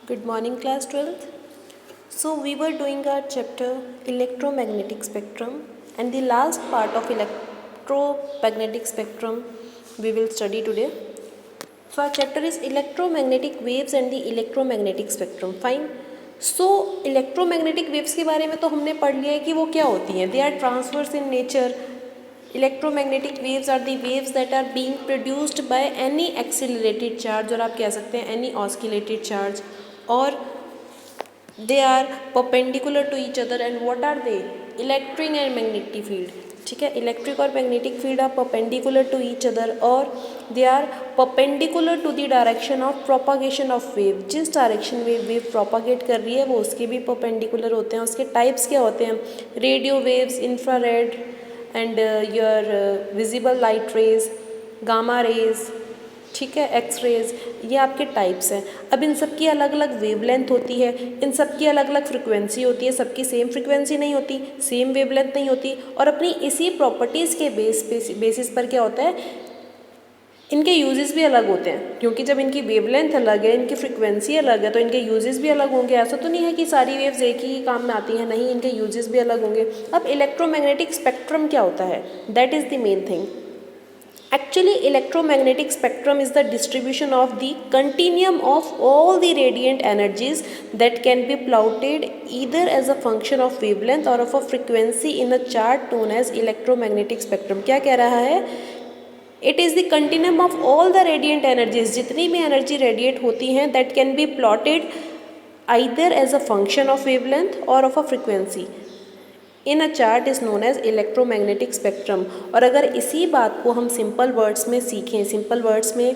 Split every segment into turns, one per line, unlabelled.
Good morning, class 12th. So we were doing our chapter electromagnetic spectrum, and the last part of electromagnetic spectrum we will study today. So our chapter is electromagnetic waves and the electromagnetic spectrum. Fine. So electromagnetic waves के बारे में तो हमने पढ़ लिया है कि वो क्या होती हैं. They are transverse in nature. Electromagnetic waves are the waves that are being produced by any accelerated charge, और आप कह सकते हैं any oscillated charge, or they are perpendicular to each other. And what are they? Electric and magnetic field. ठीक है, electric और magnetic field are perpendicular to each other, और they are perpendicular to the direction of propagation of wave. जिस direction में wave propagate कर रही है वो उसके भी परपेंडिकुलर होते हैं. उसके टाइप्स क्या होते हैं? Radio waves, infrared and your visible light rays, gamma rays, ठीक है, एक्स रेज, ये आपके टाइप्स हैं. अब इन सब की अलग अलग वेवलेंथ होती है, इन सब की अलग अलग फ्रिक्वेंसी होती है. सबकी सेम फ्रिक्वेंसी नहीं होती, सेम वेवलेंथ नहीं होती, और अपनी इसी प्रॉपर्टीज़ के बेसिस पर क्या होता है, इनके यूजेस भी अलग होते हैं. क्योंकि जब इनकी वेवलेंथ अलग है, इनकी फ्रिक्वेंसी अलग है, तो इनके यूजेस भी अलग होंगे. ऐसा तो नहीं है कि सारी वेव्स एक ही काम में आती हैं, नहीं, इनके यूजेस भी अलग होंगे. अब इलेक्ट्रोमैग्नेटिक स्पेक्ट्रम क्या होता है? That is the main thing. Actually, electromagnetic spectrum is the distribution of the continuum of all the radiant energies that can be plotted either as a function of wavelength or of a frequency in a chart known as electromagnetic spectrum. क्या कह रहा है? It is the continuum of all the radiant energies, जितनी भी energy radiate होती हैं, that can be plotted either as a function of wavelength or of a frequency in a chart is known as electromagnetic spectrum. और अगर इसी बात को हम सिंपल वर्ड्स में सीखें, सिंपल वर्ड्स में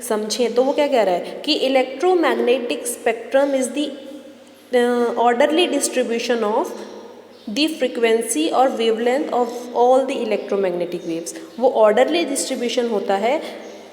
समझें, तो वो क्या कह रहा है कि electromagnetic spectrum is the orderly distribution of the frequency और wavelength of all the electromagnetic waves. वो ऑर्डरली डिस्ट्रीब्यूशन होता है.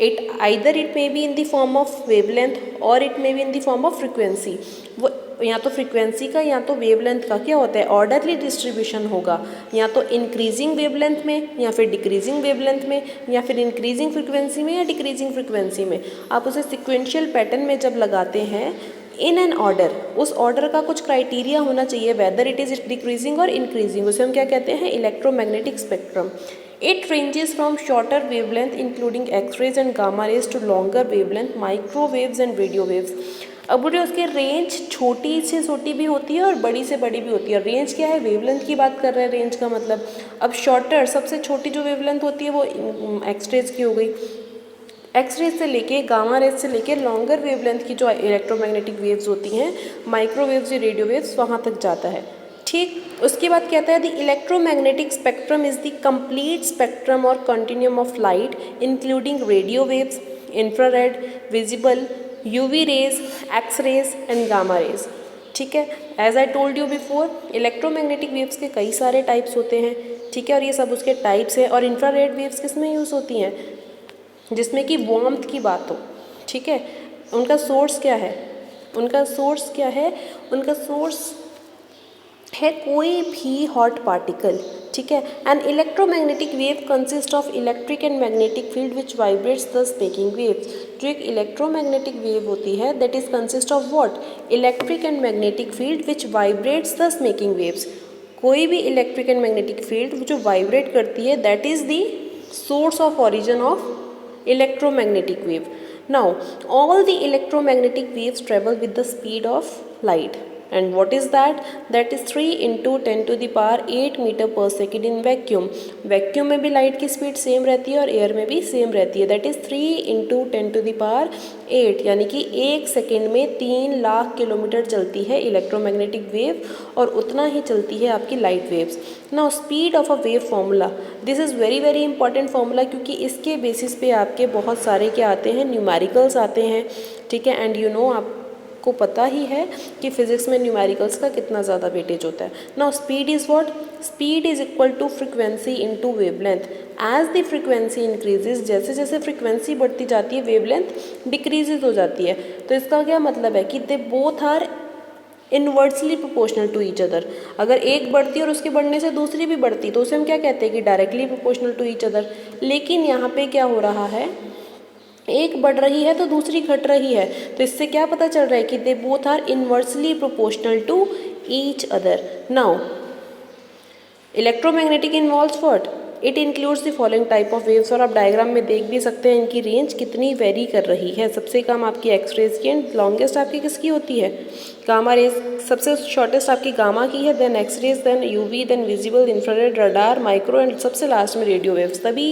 It may be in the form of wavelength और it may be in the form of frequency. वो या तो frequency का या तो वेवलेंथ का क्या होता है, ऑर्डरली डिस्ट्रीब्यूशन होगा, या तो इंक्रीजिंग वेवलेंथ में या फिर डिक्रीजिंग वेवलेंथ में, या फिर इंक्रीजिंग फ्रिक्वेंसी में या डिक्रीजिंग फ्रिक्वेंसी में. आप उसे सिक्वेंशियल पैटर्न में जब लगाते हैं इन एन ऑर्डर, उस ऑर्डर का कुछ क्राइटेरिया होना चाहिए, वेदर इट इज़ डिक्रीजिंग और इंक्रीजिंग. उसे हम क्या कहते हैं? Electromagnetic spectrum. It ranges from shorter wavelength including X-rays and gamma rays to longer wavelength microwaves and radio waves. अब बोलिए उसके रेंज छोटी से छोटी भी होती है और बड़ी से बड़ी भी होती है. रेंज क्या है? वेवलेंथ की बात कर रहे हैं. रेंज का मतलब, अब शॉर्टर सबसे छोटी जो वेवलेंथ होती है वो एक्सरेज की हो गई. एक्सरेज से लेके गामा रेज से लेके लॉन्गर वेवलेंथ की जो इलेक्ट्रोमैग्नेटिक वेव्स होती हैं, माइक्रोवेव्स या रेडियो वेव्स, वहाँ तक जाता है. ठीक. उसके बाद कहता है the electromagnetic spectrum is the complete spectrum और continuum of light including radio waves, infrared, visible, UV rays, X rays and gamma rays. ठीक है, as I told you before, electromagnetic waves के कई सारे टाइप्स होते हैं. ठीक है, और ये सब उसके टाइप्स हैं. और इंफ्रारेड वेव्स किस में यूज़ होती हैं? जिसमें कि वार्मथ की बात हो. ठीक है, उनका सोर्स क्या है? उनका सोर्स क्या है? उनका सोर्स है कोई भी हॉट पार्टिकल. ठीक है. An electromagnetic wave consist of electric and magnetic field which vibrates दस मेकिंग वेव्स. जो एक इलेक्ट्रोमैग्नेटिक वेव होती है that is consist of what? Electric and magnetic field which vibrates दस मेकिंग वेव्स. कोई भी इलेक्ट्रिक एंड मैग्नेटिक फील्ड जो vibrate करती है, that is the source of origin of electromagnetic wave. Now all the electromagnetic waves travel with the speed of light. And what is that? That is 3 into 10 to the power 8 metre पर second in vacuum. Vacuum में भी light की speed same रहती है और air में भी same रहती है. That is 3 into 10 to the power 8, यानी कि 1 सेकेंड में 3 लाख किलोमीटर चलती है इलेक्ट्रोमैग्नेटिक वेव, और उतना ही चलती है आपकी light waves. Now speed of a wave formula, this is very very important formula, क्योंकि इसके बेसिस पे आपके बहुत सारे क्या आते हैं? न्यूमेरिकल्स आते हैं. ठीक है, एंड यू नो को पता ही है कि फिजिक्स में न्यूमेरिकल्स का कितना ज़्यादा वेटेज होता है. Now speed is what? Speed is equal to frequency into wavelength. As the frequency increases, जैसे जैसे फ्रिक्वेंसी बढ़ती जाती है वेवलेंथ डिक्रीजेज हो जाती है. तो इसका क्या मतलब है कि they both are inversely proportional to each other. अगर एक बढ़ती है और उसके बढ़ने से दूसरी भी बढ़ती, तो उसे हम क्या कहते हैं कि directly proportional to each other. लेकिन यहाँ पे क्या हो रहा है एक बढ़ रही है तो दूसरी घट रही है, तो इससे क्या पता चल रहा है कि they both are inversely proportional to each other. Now electromagnetic involves what, it includes the following type of waves, और आप डायग्राम में देख भी सकते हैं इनकी रेंज कितनी वेरी कर रही है। सबसे कम आपकी एक्सरेज की एंड लॉन्गेस्ट आपकी किसकी होती है, गामा रेज। सबसे शॉर्टेस्ट आपकी गामा की है, then X-rays, then UV, then visible, infrared, radar, micro and सबसे लास्ट में रेडियो वेव्स। तभी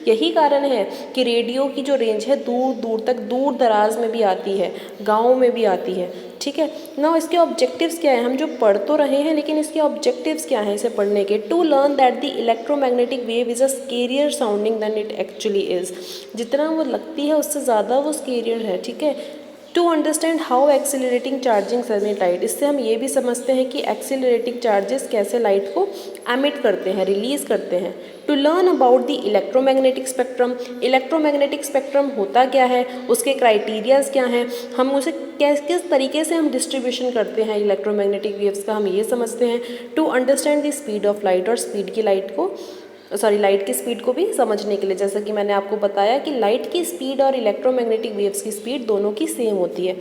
यही कारण है कि रेडियो की जो रेंज है दूर दूर तक, दूर दराज में भी आती है, गाँव में भी आती है। ठीक है ना। इसके ऑब्जेक्टिव्स क्या है, हम जो पढ़ तो रहे हैं लेकिन इसके ऑब्जेक्टिव्स क्या हैं इसे पढ़ने के। To learn that the electromagnetic wave is a scarier sounding than it actually is, जितना वो लगती है उससे ज़्यादा वो स्केरियर है। ठीक है। To understand how accelerating charging emit light, इससे हम ये भी समझते हैं कि एक्सिलरेटिंग चार्जेस कैसे लाइट को एमिट करते हैं, रिलीज करते हैं। To learn about the electromagnetic spectrum, electromagnetic spectrum होता क्या है, उसके क्राइटेरियाज क्या हैं, हम उसे किस तरीके से हम डिस्ट्रीब्यूशन करते हैं इलेक्ट्रोमैग्नेटिक वेव्स का, हम ये समझते हैं। To understand the speed of light, और स्पीड की लाइट की स्पीड को भी समझने के लिए, जैसा कि मैंने आपको बताया कि लाइट की स्पीड और इलेक्ट्रोमैग्नेटिक वेव्स की स्पीड दोनों की सेम होती है।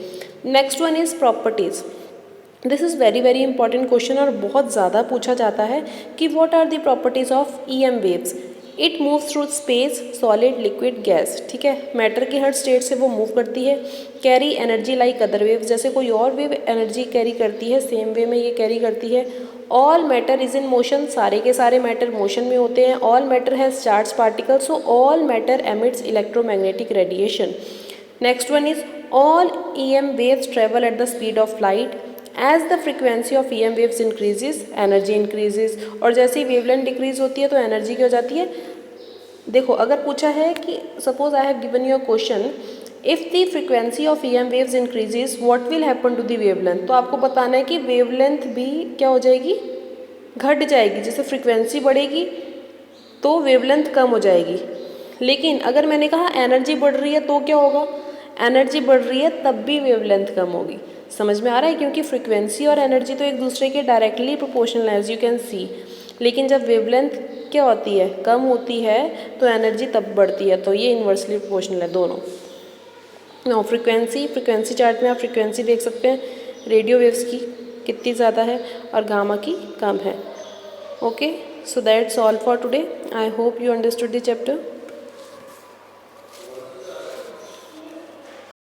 Next one is properties. This is very very important question और बहुत ज़्यादा पूछा जाता है कि what are the properties of EM waves. It moves through space, solid, liquid, gas. ठीक है, मैटर की हर स्टेट से वो मूव करती है। Carry energy like other waves, जैसे कोई और वेव एनर्जी कैरी करती है सेम वे में ये कैरी करती है। All matter is in motion, सारे के सारे मैटर मोशन में होते हैं। All matter has charge particles, so all matter emits electromagnetic radiation. Next one is all EM waves travel at the speed of light. As the frequency of EM waves increases, energy increases. और जैसे ही wavelength decrease होती है तो energy क्या हो जाती है। देखो अगर पूछा है कि suppose I have given you a question, if the frequency of EM waves increases what will happen to the wavelength, तो आपको बताना है कि वेवलेंथ भी क्या हो जाएगी, घट जाएगी। जैसे फ्रीक्वेंसी बढ़ेगी तो वेवलेंथ कम हो जाएगी। लेकिन अगर मैंने कहा एनर्जी बढ़ रही है तो क्या होगा, एनर्जी बढ़ रही है तब भी वेवलेंथ कम होगी। समझ में आ रहा है, क्योंकि फ्रीक्वेंसी और एनर्जी तो एक दूसरे के डायरेक्टली प्रोपोर्शनल है एज यू कैन सी। लेकिन जब वेवलेंथ क्या होती है, कम होती है, तो एनर्जी तब बढ़ती है। तो ये इन्वर्सली प्रोपोर्शनल है दोनों। नो फ्रीक्वेंसी चार्ट में आप फ्रीक्वेंसी देख सकते हैं रेडियो वेव्स की कितनी ज़्यादा है और गामा की कम है। Okay, so that's all for today. I hope you understood the chapter.